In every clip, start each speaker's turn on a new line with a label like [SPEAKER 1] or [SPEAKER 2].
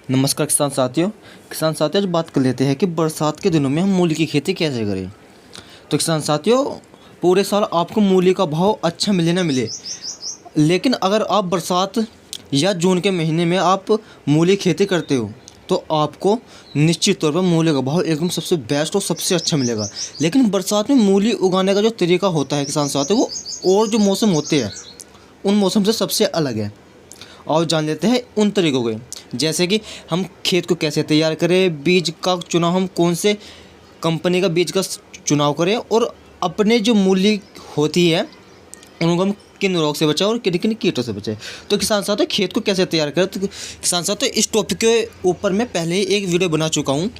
[SPEAKER 1] नमस्कार किसान साथियों आज बात कर लेते हैं कि बरसात के दिनों में हम मूली की खेती कैसे करें। तो किसान साथियों, पूरे साल आपको मूली का भाव अच्छा मिले ना मिले, लेकिन अगर आप बरसात या जून के महीने में आप मूली खेती करते हो तो आपको निश्चित तौर पर मूली का भाव एकदम सबसे बेस्ट और सबसे अच्छा मिलेगा। लेकिन बरसात में मूली उगाने का जो तरीका होता है किसान साथियों, वो और जो मौसम होते हैं उन मौसम से सबसे अलग है। और जान लेते हैं उन तरीकों के, जैसे कि हम खेत को कैसे तैयार करें, बीज का चुनाव हम कौन से कंपनी का बीज का चुनाव करें, और अपने जो मूली होती है उनको हम किन रोग से बचाएं और किन किन कीटों से बचाएं। तो किसान साथियों, खेत को कैसे तैयार करें, तो किसान साथियों इस टॉपिक के ऊपर मैं पहले ही एक वीडियो बना चुका हूँ।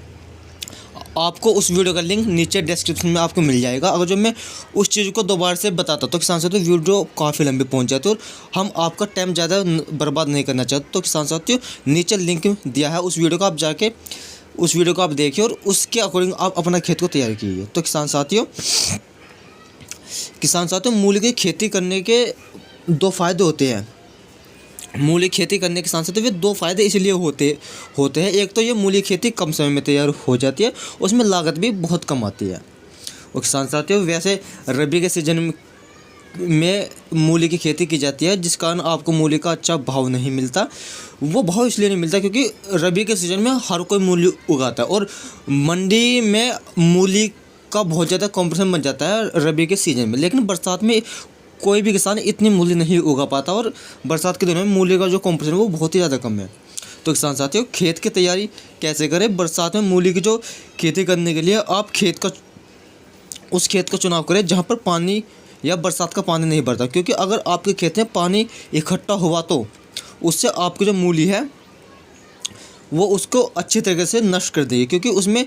[SPEAKER 1] आपको उस वीडियो का लिंक नीचे डिस्क्रिप्शन में आपको मिल जाएगा। अगर जो मैं उस चीज़ को दोबारा से बताता तो किसान साथियों वीडियो काफ़ी लंबी पहुंच जाती है और हम आपका टाइम ज़्यादा बर्बाद नहीं करना चाहते। तो किसान साथियों नीचे लिंक दिया है, उस वीडियो को आप जाके उस वीडियो को आप देखिए और उसके अकॉर्डिंग आप अपना खेत को तैयार कीजिए। तो किसान साथियों मूली की खेती करने के दो फायदे होते हैं। मूली खेती करने के साथ साथ वे दो फायदे इसलिए होते हैं। एक तो ये मूली खेती कम समय में तैयार हो जाती है, उसमें लागत भी बहुत कम आती है। और किसान साथियों वैसे रबी के सीजन में मूली की खेती की जाती है, जिस कारण आपको मूली का अच्छा भाव नहीं मिलता। वो भाव इसलिए नहीं मिलता क्योंकि रबी के सीज़न में हर कोई मूली उगाता है और मंडी में मूली का बहुत ज़्यादा कॉम्पिटिशन बन जाता है रबी के सीज़न में। लेकिन बरसात में कोई भी किसान इतनी मूली नहीं उगा पाता और बरसात के दिनों में मूली का जो कॉम्पिटिशन है वो बहुत ही ज़्यादा कम है। तो किसान साथियों खेत की तैयारी कैसे करें बरसात में मूली की जो खेती करने के लिए आप उस खेत का चुनाव करें जहाँ पर पानी या बरसात का पानी नहीं भरता, क्योंकि अगर आपके खेत में पानी इकट्ठा हुआ तो उससे आपकी जो मूली है वो उसको अच्छी तरीके से नष्ट कर देगी, क्योंकि उसमें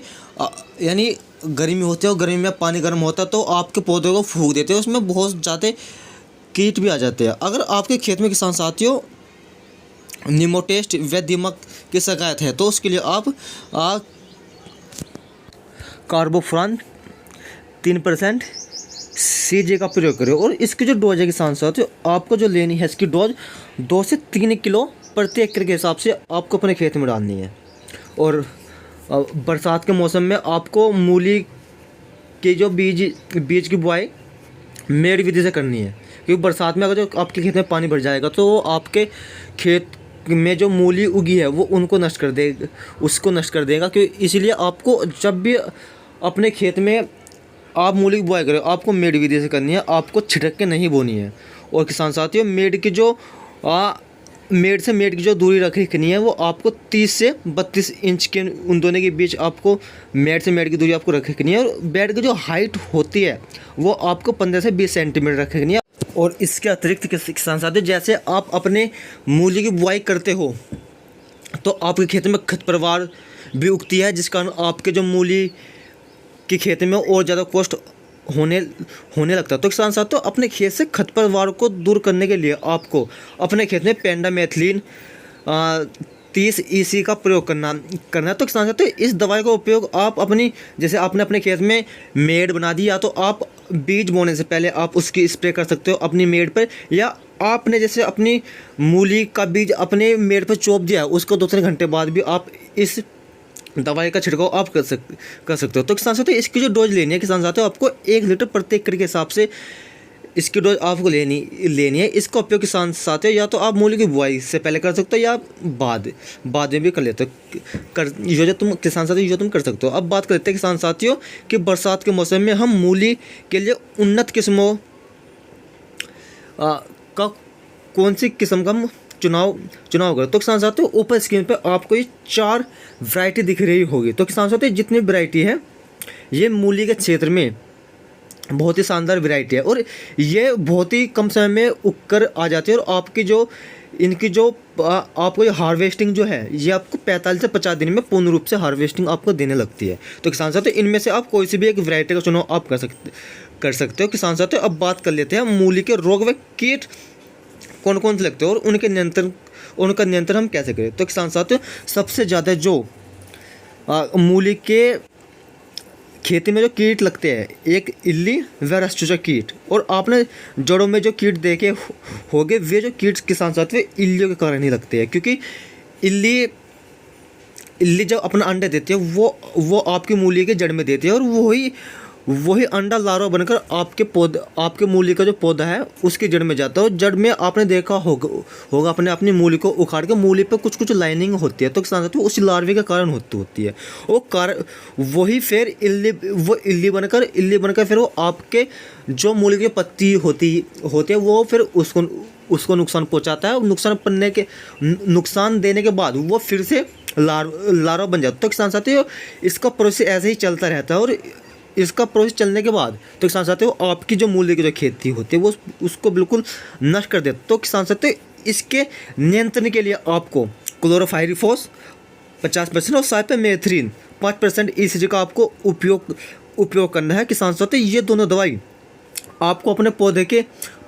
[SPEAKER 1] यानी गर्मी होती है और गर्मी में पानी गर्म होता है तो आपके पौधों को फूंक देते हैं, उसमें बहुत ज़्यादा कीट भी आ जाते हैं। अगर आपके खेत में किसान साथियों निमोटेस्ट व दीमक की शिकायत है तो उसके लिए आप कार्बोफ्रान 3% CJ का प्रयोग करें। और इसकी जो डोज है किसान साथियों, आपको जो लेनी है इसकी डोज 2 से 3 किलो प्रति एकड़ के हिसाब से आपको अपने खेत में डालनी है। और बरसात के मौसम में आपको मूली के जो बीज की बुआई मेड़ विधि से करनी है, क्योंकि बरसात में अगर जो आपके खेत में पानी भर जाएगा तो वो आपके खेत में जो मूली उगी है वो उसको नष्ट कर देगा। क्योंकि इसीलिए आपको जब भी अपने खेत में आप मूली की बुआई करें आपको मेड़ विधि से करनी है, आपको छिटक के नहीं बोनी है। और किसान साथियों मेड़ की जो दूरी रखनी है वो आपको 30 से 32 इंच के उन दोनों के बीच आपको मेड़ से मेड़ की दूरी आपको रखनी है। और बेड की जो हाइट होती है वो आपको 15 से 20 सेंटीमीटर रखनी है। और इसके अतिरिक्त किसान साथियों जैसे आप अपने मूली की बुआई करते हो तो आपके खेत में खरपतवार भी उगती है, जिस कारण आपके जो मूली की खेती में और ज़्यादा कॉस्ट होने लगता है। तो किसान साथियों अपने खेत से खरपतवार को दूर करने के लिए आपको अपने खेत में पेंडामेथलिन 30 EC का प्रयोग करना है। तो किसान साथियों इस दवाई का उपयोग आप जैसे आपने अपने खेत में मेड़ बना दी, या तो आप बीज बोने से पहले आप उसकी स्प्रे कर सकते हो अपनी मेड़ पर, या आपने जैसे अपनी मूली का बीज अपने मेड़ पर चोप दिया है उसको 2-3 घंटे बाद भी आप इस दवाई का छिड़काव आप कर सकते हो। तो किसान साथियों इसकी जो डोज लेनी है किसान साथियों आपको 1 लीटर प्रति एकड़ के हिसाब से इसकी डोज आपको लेनी है। इसका उपयोग किसान साथियों या तो आप मूली की बुआई से पहले कर सकते हो या बाद में भी कर लेते हो, किसान साथियों जो तुम कर सकते हो। अब बात करते हैं किसान साथियों कि बरसात के मौसम में हम मूली के लिए उन्नत किस्मों का कौन सी किस्म का चुनाव करें। तो किसान साथियों ऊपर स्क्रीन पे आपको ये 4 वैरायटी दिख रही होगी। तो किसान साथियों जितनी वैरायटी है ये मूली के क्षेत्र में बहुत ही शानदार वैरायटी है और ये बहुत ही कम समय में उगकर आ जाती है। और आपको ये हार्वेस्टिंग जो है ये आपको 45 से 50 दिन में पूर्ण रूप से हार्वेस्टिंग आपको देने लगती है। तो किसान साथियों इनमें से आप कोई सी भी एक वैरायटी का चुनाव आप कर सकते हो। किसान साथियों अब बात कर लेते हैं मूली के रोग व कीट कौन कौन से लगते हैं और उनका नियंत्रण हम कैसे करें। तो किसान साथियों सबसे ज़्यादा जो मूली के खेती में जो कीट लगते हैं, एक इल्ली व रस चूसा कीट, और आपने जड़ों में जो कीट देखे होंगे वे जो कीट किसान साथियों इल्लियों के कारण ही लगते हैं, क्योंकि इल्ली इल्ली जब अपना अंडा देती है वो आपकी मूली के जड़ में देती है और वही अंडा लार्वा बनकर आपके मूली का जो पौधा है उसकी जड़ में जाता है। और जड़ में आपने देखा होगा अपनी मूली को उखाड़ के मूली पे कुछ लाइनिंग होती है, तो किसान साथियों उस लार्वे के कारण होती है वही फिर इल्ली बनकर फिर वो आपके जो मूली की पत्ती होती है वो फिर उसको नुकसान पहुंचाता है। नुकसान देने के बाद वो फिर से लार्वा बन जाता है। तो किसान साथियों इसका प्रोसेस ऐसे ही चलता रहता है और इसका प्रोसेस चलने के बाद तो किसान साथियों आपकी जो मूली की जो खेती होती है वो उसको बिल्कुल नष्ट कर देता है। तो किसान साथियों इसके नियंत्रण के लिए आपको क्लोरोफाइरिफॉस 50% और साइपरमेथ्रिन 5% इस चीज़ का आपको उपयोग करना है। किसान साथियों ये दोनों दवाई आपको अपने पौधे के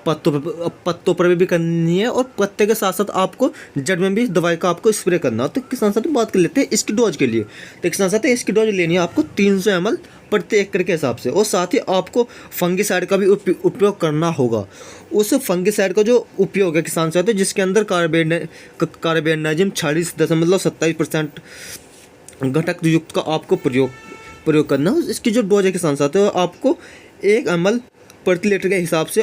[SPEAKER 1] पत्तों पर भी करनी है और पत्ते के साथ साथ आपको जड़ में भी दवाई का आपको स्प्रे करना है। तो किसान साथियों बात कर लेते हैं इसकी डोज के लिए। तो किसान साथियों इसकी डोज लेनी है आपको 300 ml प्रति एकड़ के हिसाब से और साथ ही आपको फंगिसाइड का भी उपयोग करना होगा। उस फंगिसाइड का जो उपयोग है किसान साथियों जिसके अंदर कार्बेंडाजिम 40.27% घटक युक्त का आपको प्रयोग करना है। इसकी जो डोज है किसान साथियों आपको 1 ml प्रति लीटर के हिसाब से